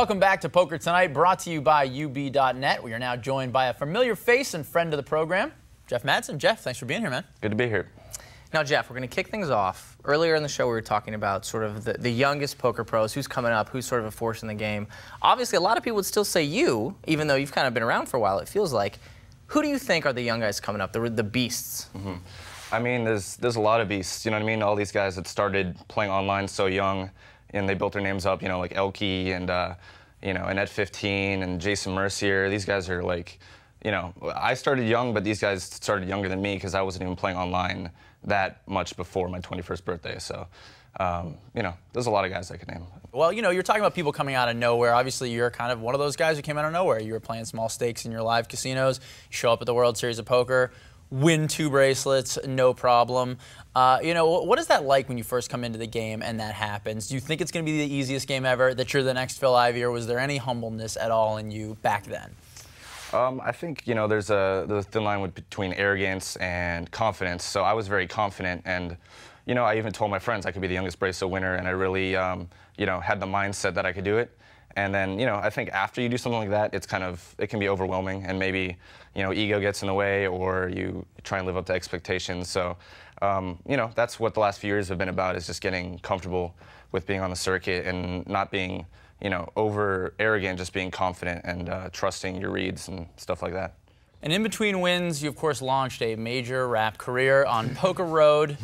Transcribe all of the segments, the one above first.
Welcome back to Poker Tonight, brought to you by UB.net. We are now joined by a familiar face and friend of the program, Jeff Madsen. Jeff, thanks for being here, man. Good to be here. Now, Jeff, we're going to kick things off. Earlier in the show, we were talking about sort of the youngest poker pros, who's coming up, who's sort of a force in the game. Obviously, a lot of people would still say you, even though you've kind of been around for a while, it feels like. Who do you think are the young guys coming up, the beasts? Mm-hmm. I mean, there's a lot of beasts, you know what I mean? All these guys that started playing online so young, and they built their names up, you know, like Elke and, you know, Annette 15 and Jason Mercier. These guys are like, you know, I started young, but these guys started younger than me because I wasn't even playing online that much before my 21st birthday. So, you know, there's a lot of guys I could name. Well, you know, you're talking about people coming out of nowhere. Obviously, you're kind of one of those guys who came out of nowhere. You were playing small stakes in your live casinos. You show up at the World Series of Poker, win 2 bracelets, no problem. You know, what is that like when you first come into the game and that happens? Do you think it's going to be the easiest game ever, that you're the next Phil Ivey, or was there any humbleness at all in you back then? I think, you know, there's a thin line between arrogance and confidence. So I was very confident, and, you know, I even told my friends I could be the youngest bracelet winner, and I really, you know, had the mindset that I could do it. And then, you know, I think after you do something like that, it's kind of, it can be overwhelming, and maybe, you know, ego gets in the way, or you try and live up to expectations. So, you know, that's what the last few years have been about, is just getting comfortable with being on the circuit and not being, you know, over arrogant, just being confident and trusting your reads and stuff like that. And in between wins, you of course launched a major rap career on Poker Road.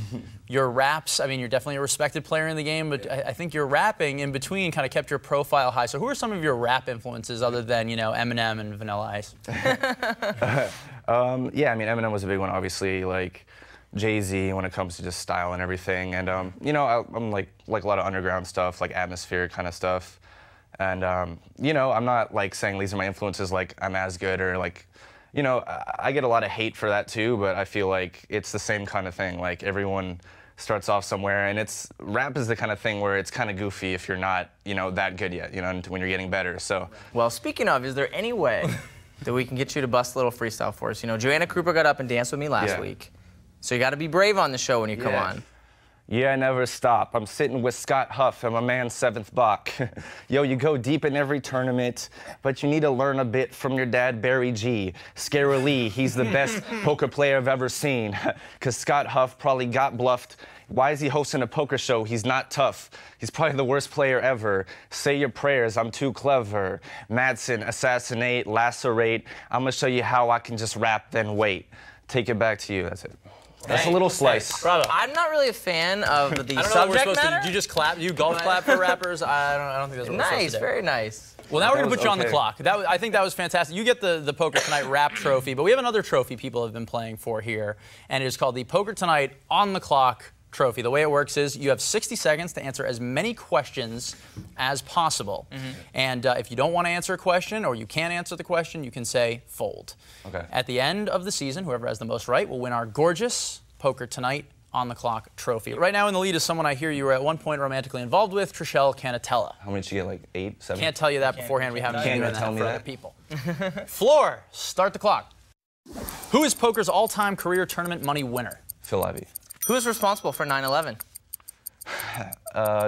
Your raps, I mean, you're definitely a respected player in the game, but I think your rapping in between kind of kept your profile high. So who are some of your rap influences other than, you know, Eminem and Vanilla Ice? Yeah, I mean, Eminem was a big one, obviously, like Jay-Z when it comes to just style and everything. And, you know, I'm like a lot of underground stuff, like atmosphere kind of stuff. And, you know, I'm not like saying these are my influences, like I'm as good, or like, you know, I get a lot of hate for that too, but I feel like it's the same kind of thing. Like everyone starts off somewhere, and rap is the kind of thing where it's kind of goofy if you're not, you know, that good yet, you know, when you're getting better, so. Well, speaking of, is there any way that we can get you to bust a little freestyle for us? You know, Joanna Krupa got up and danced with me last week, so you got to be brave on the show when you come on. Yeah, I never stop. I'm sitting with Scott Huff and my man 7th Bach. Yo, you go deep in every tournament, but you need to learn a bit from your dad, Barry G. Scary Lee, he's the best poker player I've ever seen. Because Scott Huff probably got bluffed. Why is he hosting a poker show? He's not tough. He's probably the worst player ever. Say your prayers, I'm too clever. Madsen, assassinate, lacerate. I'm going to show you how I can just rap, then wait. Take it back to you, that's it. That's a little slice. Bravo. I'm not really a fan of the subject matter. Do you just clap? Do you golf clap for rappers? I don't think that's what we're supposed to do. Nice, very nice. Well, now we're going to put you on the clock. I think that was fantastic. You get the Poker Tonight rap trophy, but we have another trophy people have been playing for here, and it is called the Poker Tonight On the Clock trophy. The way it works is you have 60 seconds to answer as many questions as possible. And if you don't want to answer a question, or you can't answer the question, you can say fold. Okay. At the end of the season, whoever has the most right will win our gorgeous Poker Tonight On the Clock trophy. Right now in the lead is someone I hear you were at one point romantically involved with, Trishelle Canatella. How many did you get, like 8, 7? Can't tell you that beforehand. We haven't been doing that for other people. Floor, start the clock. Who is poker's all-time career tournament money winner? Phil Ivey. Who is responsible for 9/11?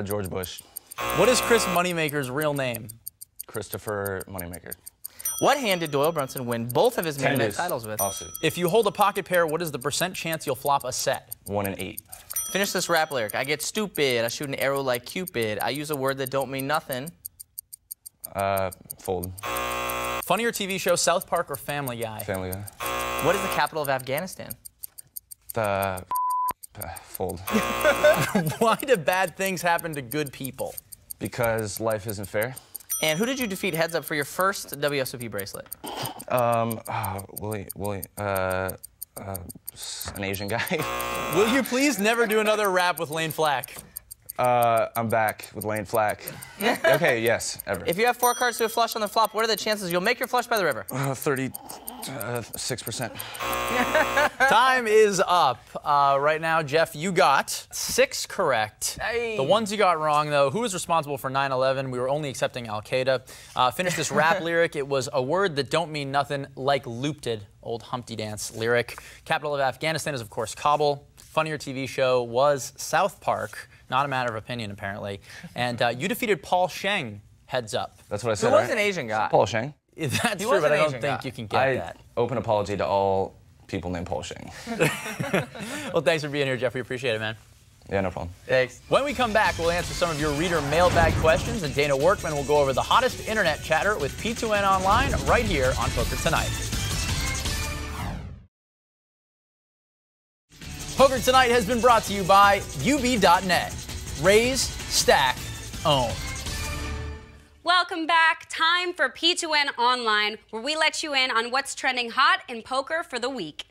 George Bush. What is Chris Moneymaker's real name? Christopher Moneymaker. What hand did Doyle Brunson win both of his main event titles with? Awesome. If you hold a pocket pair, what is the % chance you'll flop a set? 1 in 8. Finish this rap lyric. I get stupid. I shoot an arrow like Cupid. I use a word that don't mean nothing. Fold. Funnier TV show, South Park or Family Guy? Family Guy. What is the capital of Afghanistan? Fold. Why do bad things happen to good people? Because life isn't fair. And who did you defeat heads up for your first WSOP bracelet? Willie, an Asian guy. Will you please never do another rap with Lane Flack? I'm back with Lane Flack. Okay, yes, ever. If you have 4 cards to a flush on the flop, what are the chances you'll make your flush by the river? 36%. Time is up. Right now, Jeff, you got 6 correct. Hey. The ones you got wrong, though, who was responsible for 9/11? We were only accepting Al-Qaeda. Finish this rap lyric. It was a word that don't mean nothing, like loop did. Old Humpty Dance lyric. Capital of Afghanistan is, of course, Kabul. Funnier TV show was South Park. Not a matter of opinion, apparently. And you defeated Paul Sheng Heads up. That's what I said, Who was right? an Asian guy? Paul Sheng. That's He true, was but an I don't Asian think guy. you can get that. Open apology to all people named Paul Sheng. Well, thanks for being here, Jeff. We appreciate it, man. Yeah, no problem. Thanks. When we come back, we'll answer some of your reader mailbag questions, and Dana Workman will go over the hottest internet chatter with P2N Online right here on Poker2Nite. Poker2Nite has been brought to you by UB.net. Raise, stack, own. Welcome back. Time for P2N Online, where we let you in on what's trending hot in poker for the week.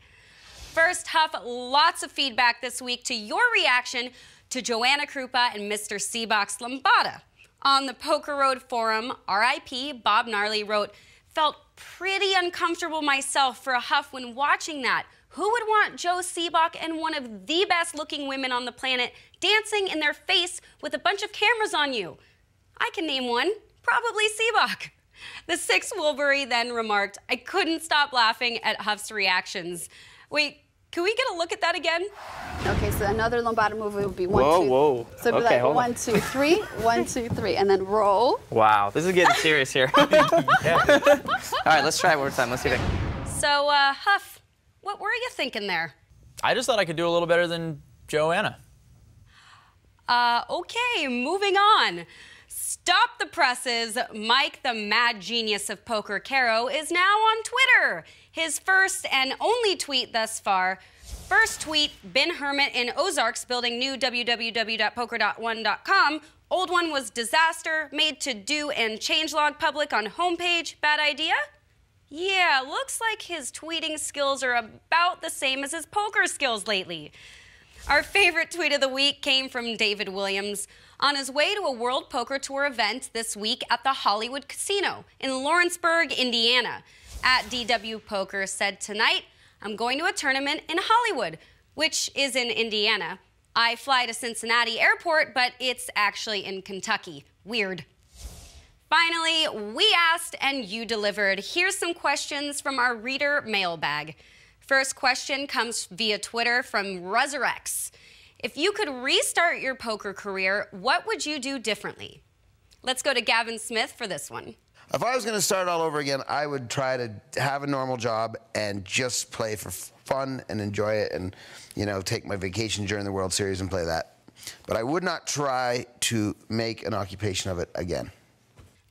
First, Huff, lots of feedback this week to your reaction to Joanna Krupa and Mr. Sebok's Lambada. On the Poker Road forum, RIP Bob Gnarly wrote, "Felt pretty uncomfortable myself for a Huff when watching that. Who would want Joe Sebok and one of the best looking women on the planet dancing in their face with a bunch of cameras on you? I can name one, probably Sebok." The Six Wilbury then remarked, "I couldn't stop laughing at Huff's reactions." Wait, can we get a look at that again? Okay, so another Lambada move would be 1, 2. Whoa. So it'd be like 1, 2, 3, 1, 2, 3, and then roll. Wow, this is getting serious here. All right, let's try it one more time. Let's see if So, Huff, what were you thinking there? I just thought I could do a little better than Joanna. Okay, moving on. Stop the presses. Mike, the mad genius of Poker Caro, is now on Twitter. His first and only tweet thus far. First tweet, Ben Hermit in Ozarks building new www.poker.1.com. Old one was disaster, made to do and changelog public on homepage. Bad idea? Yeah, looks like his tweeting skills are about the same as his poker skills lately. Our favorite tweet of the week came from David Williams. On his way to a World Poker Tour event this week at the Hollywood Casino in Lawrenceburg, Indiana. At DW Poker said, "Tonight, I'm going to a tournament in Hollywood, which is in Indiana. I fly to Cincinnati Airport, but it's actually in Kentucky. Weird." Finally, we asked and you delivered. Here's some questions from our reader mailbag. First question comes via Twitter from Resurrex. If you could restart your poker career, what would you do differently? Let's go to Gavin Smith for this one. If I was going to start all over again, I would try to have a normal job and just play for fun and enjoy it and, you know, take my vacation during the World Series and play that. But I would not try to make an occupation of it again.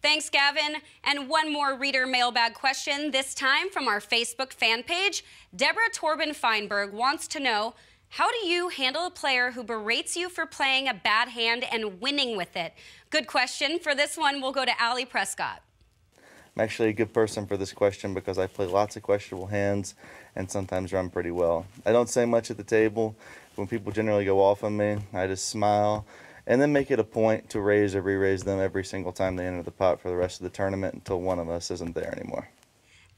Thanks, Gavin. And one more reader mailbag question, this time from our Facebook fan page. Deborah Torben Feinberg wants to know, how do you handle a player who berates you for playing a bad hand and winning with it? Good question. For this one, we'll go to Allie Prescott. I'm actually a good person for this question because I play lots of questionable hands and sometimes run pretty well. I don't say much at the table. When people generally go off on me, I just smile and then make it a point to raise or re-raise them every single time they enter the pot for the rest of the tournament until one of us isn't there anymore.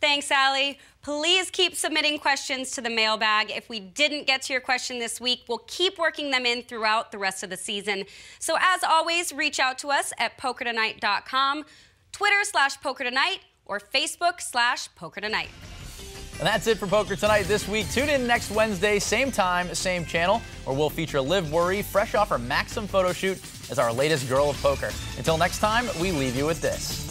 Thanks, Allie. Please keep submitting questions to the mailbag. If we didn't get to your question this week, we'll keep working them in throughout the rest of the season. So as always, reach out to us at Poker2Nite.com, Twitter/Poker2Nite, or Facebook/Poker2Nite. And that's it for Poker2Nite this week. Tune in next Wednesday, same time, same channel, where we'll feature Liv Worry, fresh off her Maxim photo shoot, as our latest girl of poker. Until next time, we leave you with this.